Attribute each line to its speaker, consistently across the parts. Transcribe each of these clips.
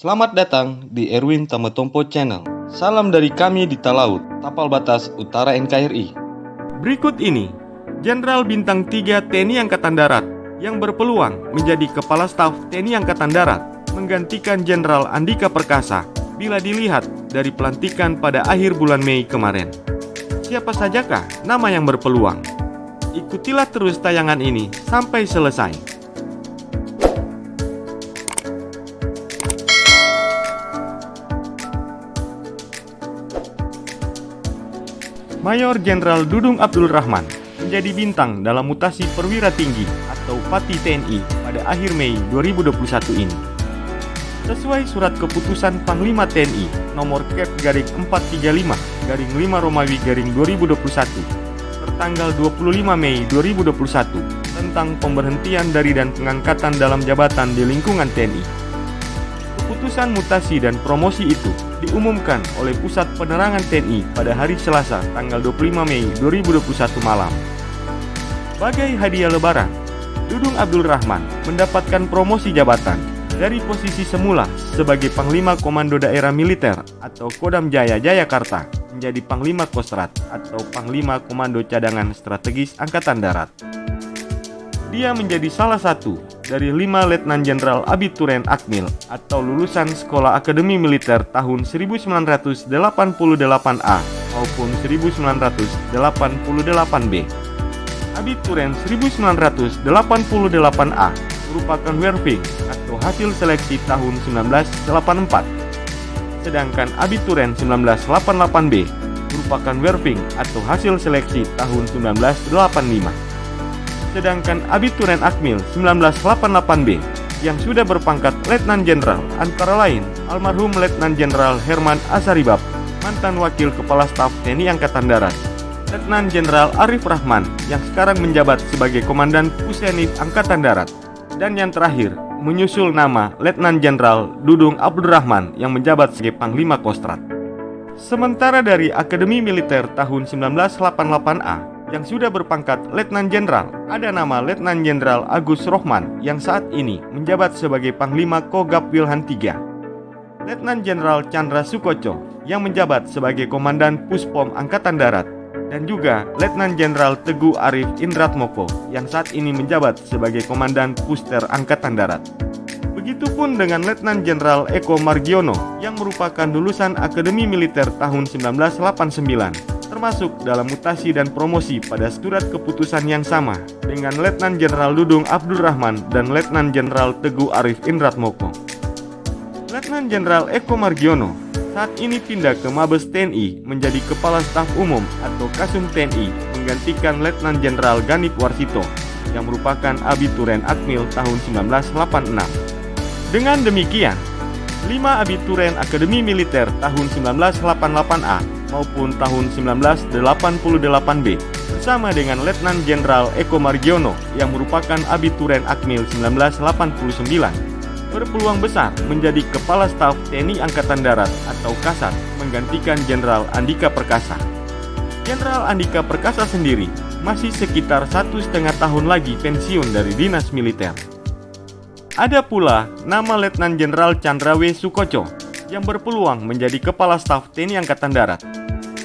Speaker 1: Selamat datang di Erwin Tametompo Channel. Salam dari kami di Talaut, Tapal Batas Utara NKRI.
Speaker 2: Berikut ini, Jenderal Bintang 3 TNI Angkatan Darat yang berpeluang menjadi Kepala Staf TNI Angkatan Darat menggantikan Jenderal Andika Perkasa bila dilihat dari pelantikan pada akhir bulan Mei kemarin. Siapa sajakah nama yang berpeluang? Ikutilah terus tayangan ini sampai selesai. Mayor Jenderal Dudung Abdul Rahman menjadi bintang dalam mutasi perwira tinggi atau Pati TNI pada akhir Mei 2021 ini. Sesuai surat keputusan Panglima TNI nomor Kep/435/5 Romawi/2021 tertanggal 25 Mei 2021 tentang pemberhentian dari dan pengangkatan dalam jabatan di lingkungan TNI. Keputusan mutasi dan promosi itu diumumkan oleh Pusat Penerangan TNI pada hari Selasa tanggal 25 Mei 2021 malam. Sebagai hadiah lebaran, Dudung Abdul Rahman mendapatkan promosi jabatan dari posisi semula sebagai Panglima Komando Daerah Militer atau Kodam Jaya Jayakarta menjadi Panglima Kostrat atau Panglima Komando Cadangan Strategis Angkatan Darat. Dia menjadi salah satu dari 5 Letnan Jenderal Abituren Akmil atau lulusan Sekolah Akademi Militer tahun 1988A maupun 1988B. Abituren 1988A merupakan Werving atau hasil seleksi tahun 1984. Sedangkan Abituren 1988B merupakan Werving atau hasil seleksi tahun 1985. Sedangkan Abituren Akmil 1988B yang sudah berpangkat Letnan Jenderal antara lain almarhum Letnan Jenderal Herman Asaribab, mantan Wakil Kepala Staf TNI Angkatan Darat, Letnan Jenderal Arif Rahman yang sekarang menjabat sebagai Komandan Pusenif Angkatan Darat, dan yang terakhir menyusul nama Letnan Jenderal Dudung Abdul Rahman yang menjabat sebagai Panglima Kostrat. Sementara dari Akademi Militer tahun 1988A yang sudah berpangkat Letnan Jenderal, ada nama Letnan Jenderal Agus Rohman yang saat ini menjabat sebagai Panglima Kogab Wilhan III, Letnan Jenderal Chandra Sukoco yang menjabat sebagai Komandan Puspom Angkatan Darat, dan juga Letnan Jenderal Teguh Arif Indratmoko yang saat ini menjabat sebagai Komandan Puster Angkatan Darat. Begitupun dengan Letnan Jenderal Eko Margiono yang merupakan lulusan Akademi Militer tahun 1989, termasuk dalam mutasi dan promosi pada surat keputusan yang sama dengan Letnan Jenderal Dudung Abdul Rahman dan Letnan Jenderal Teguh Arif Indratmoko. Letnan Jenderal Eko Margiono saat ini pindah ke Mabes TNI menjadi Kepala Staf Umum atau Kasum TNI menggantikan Letnan Jenderal Ganip Warsito yang merupakan Abituren Akmil tahun 1986. Dengan demikian, 5 Abituren Akademi Militer tahun 1988A maupun tahun 1988B bersama dengan Letnan Jenderal Eko Margiono yang merupakan Abituren Akmil 1989 berpeluang besar menjadi Kepala Staf TNI Angkatan Darat atau Kasat menggantikan Jenderal Andika Perkasa. Jenderal Andika Perkasa sendiri masih sekitar 1,5 tahun lagi pensiun dari dinas militer. Ada pula nama Letnan Jenderal Chandra W. Sukoco yang berpeluang menjadi Kepala Staf TNI Angkatan Darat,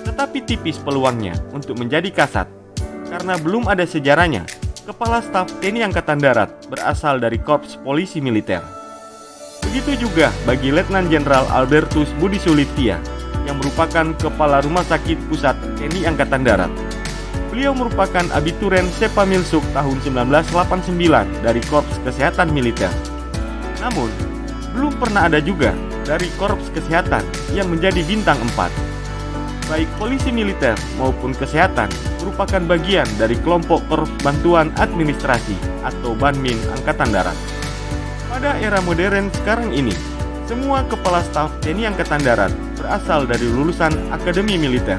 Speaker 2: tetapi tipis peluangnya untuk menjadi kasat karena belum ada sejarahnya Kepala Staf TNI Angkatan Darat berasal dari Korps Polisi Militer. Begitu juga bagi Letnan Jenderal Albertus Budi Sulitya yang merupakan Kepala Rumah Sakit Pusat TNI Angkatan Darat. Beliau merupakan Abituren Sepamilsuk tahun 1989 dari Korps Kesehatan Militer. Namun, belum pernah ada juga dari Korps Kesehatan yang menjadi bintang 4. Baik polisi militer maupun kesehatan merupakan bagian dari kelompok Korps Bantuan Administrasi atau Banmin Angkatan Darat. Pada era modern sekarang ini, semua Kepala Staf TNI Angkatan Darat berasal dari lulusan Akademi Militer.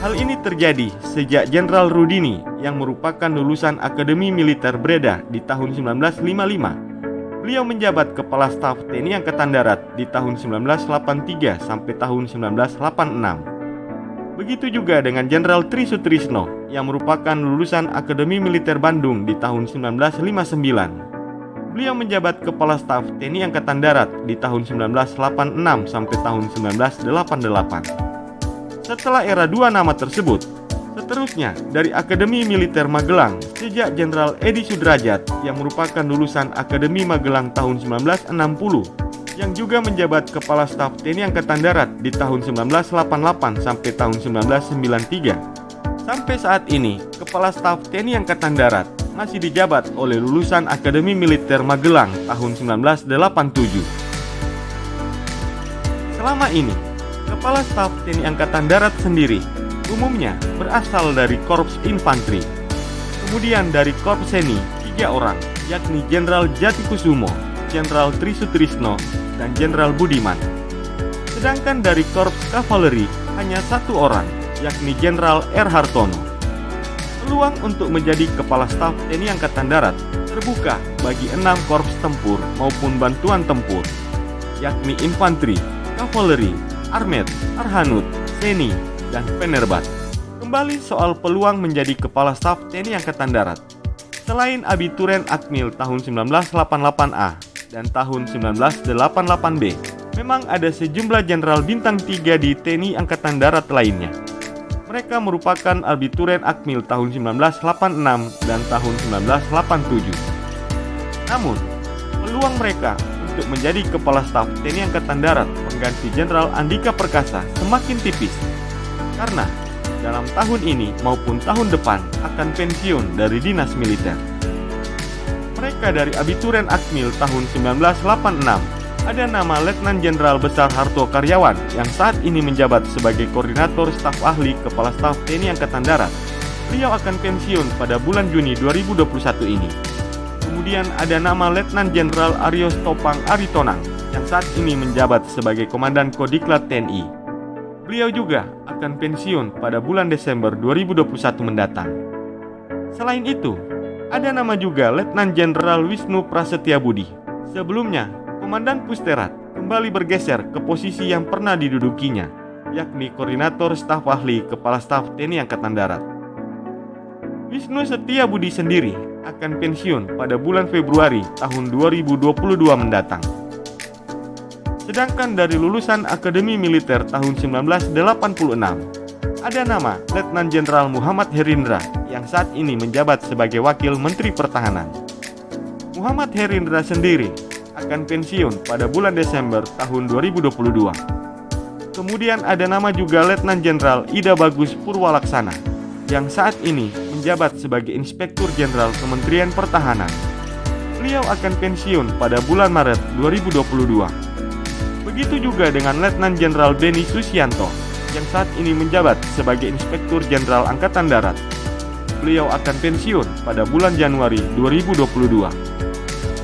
Speaker 2: Hal ini terjadi sejak Jenderal Rudini yang merupakan lulusan Akademi Militer Breda di tahun 1955. Beliau menjabat Kepala Staf TNI Angkatan Darat di tahun 1983 sampai tahun 1986. Begitu juga dengan Jenderal Tri Sutrisno yang merupakan lulusan Akademi Militer Bandung di tahun 1959. Beliau menjabat Kepala Staf TNI Angkatan Darat di tahun 1986 sampai tahun 1988. Setelah era dua nama tersebut, seterusnya dari Akademi Militer Magelang sejak Jenderal Edi Sudrajat yang merupakan lulusan Akademi Magelang tahun 1960 yang juga menjabat Kepala Staf TNI Angkatan Darat di tahun 1988 sampai tahun 1993. Sampai saat ini, Kepala Staf TNI Angkatan Darat masih dijabat oleh lulusan Akademi Militer Magelang tahun 1987. Selama ini, Kepala Staf TNI Angkatan Darat sendiri umumnya berasal dari Korps Infanteri, kemudian dari Korps Seni 3 orang, yakni Jenderal Jatikusumo, Jenderal Trisutrisno, dan Jenderal Budiman. Sedangkan dari Korps Kavaleri hanya 1 orang, yakni Jenderal R. Hartono. Peluang untuk menjadi Kepala Staf TNI Angkatan Darat terbuka bagi 6 korps tempur maupun bantuan tempur, yakni Infanteri, Kavaleri, Armet, Arhanud, Seni, dan Penerbat. Kembali soal peluang menjadi Kepala Staf TNI Angkatan Darat. Selain Abituren Akmil tahun 1988A dan tahun 1988B, memang ada sejumlah jenderal bintang 3 di TNI Angkatan Darat lainnya. Mereka merupakan Abituren Akmil tahun 1986 dan tahun 1987. Namun, peluang mereka untuk menjadi Kepala Staf TNI Angkatan Darat pengganti Jenderal Andika Perkasa semakin tipis, karena dalam tahun ini maupun tahun depan akan pensiun dari dinas militer. Mereka dari Abituren Akmil tahun 1986 ada nama Letnan Jenderal Besar Harto Karyawan yang saat ini menjabat sebagai Koordinator Staf Ahli Kepala Staf TNI Angkatan Darat. Beliau akan pensiun pada bulan Juni 2021 ini. Kemudian ada nama Letnan Jenderal Aryos Topang Aritonang yang saat ini menjabat sebagai Komandan Kodiklat TNI. Beliau juga akan pensiun pada bulan Desember 2021 mendatang. Selain itu, ada nama juga Letnan Jenderal Wisnu Prasetya Budi. Sebelumnya, Komandan Pusterat kembali bergeser ke posisi yang pernah didudukinya, yakni Koordinator Staf Ahli Kepala Staf TNI Angkatan Darat. Wisnu Setia Budi sendiri akan pensiun pada bulan Februari tahun 2022 mendatang. Sedangkan dari lulusan Akademi Militer tahun 1986, ada nama Letnan Jenderal Muhammad Herindra yang saat ini menjabat sebagai Wakil Menteri Pertahanan. Muhammad Herindra sendiri akan pensiun pada bulan Desember tahun 2022. Kemudian ada nama juga Letnan Jenderal Ida Bagus Purwalaksana yang saat ini menjabat sebagai Inspektur Jenderal Kementerian Pertahanan. Beliau akan pensiun pada bulan Maret 2022. Begitu juga dengan Letnan Jenderal Beni Susianto yang saat ini menjabat sebagai Inspektur Jenderal Angkatan Darat. Beliau akan pensiun pada bulan Januari 2022.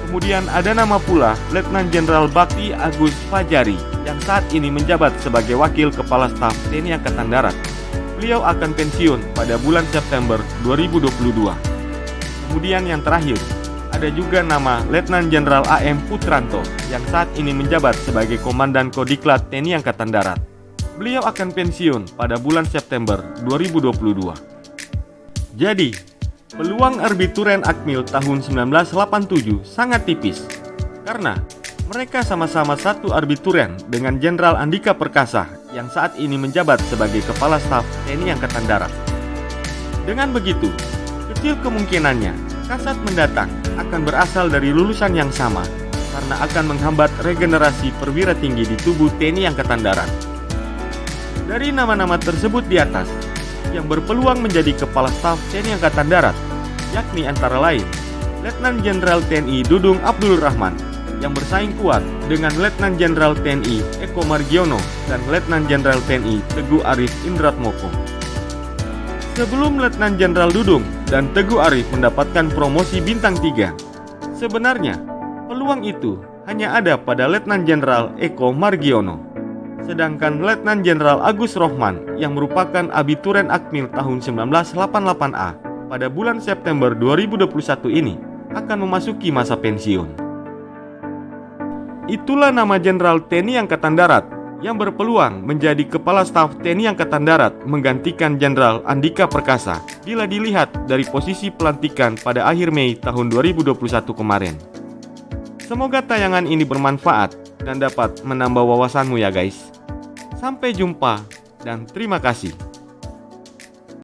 Speaker 2: Kemudian ada nama pula Letnan Jenderal Bakti Agus Fajari yang saat ini menjabat sebagai Wakil Kepala Staf TNI Angkatan Darat. Beliau akan pensiun pada bulan September 2022. Kemudian yang terakhir, ada juga nama Letnan Jenderal AM Putranto yang saat ini menjabat sebagai Komandan Kodiklat TNI Angkatan Darat. Beliau akan pensiun pada bulan September 2022. Jadi, peluang Abituren Akmil tahun 1987 sangat tipis karena mereka sama-sama satu Abituren dengan Jenderal Andika Perkasa yang saat ini menjabat sebagai Kepala Staf TNI Angkatan Darat. Dengan begitu, kecil kemungkinannya Kasat mendatang akan berasal dari lulusan yang sama karena akan menghambat regenerasi perwira tinggi di tubuh TNI Angkatan Darat. Dari nama-nama tersebut di atas, yang berpeluang menjadi Kepala Staf TNI Angkatan Darat yakni antara lain Letnan Jenderal TNI Dudung Abdul Rahman yang bersaing kuat dengan Letnan Jenderal TNI Eko Margiono dan Letnan Jenderal TNI Teguh Arif Indratmoko. Sebelum Letnan Jenderal Dudung dan Teguh Arif mendapatkan promosi bintang 3, sebenarnya peluang itu hanya ada pada Letnan Jenderal Eko Margiono. Sedangkan Letnan Jenderal Agus Rohman yang merupakan Abituren Akmil tahun 1988A pada bulan September 2021 ini akan memasuki masa pensiun. Itulah nama Jenderal TNI Angkatan Darat yang berpeluang menjadi Kepala Staf TNI Angkatan Darat menggantikan Jenderal Andika Perkasa bila dilihat dari posisi pelantikan pada akhir Mei tahun 2021 kemarin. Semoga tayangan ini bermanfaat dan dapat menambah wawasanmu ya guys. Sampai jumpa dan terima kasih.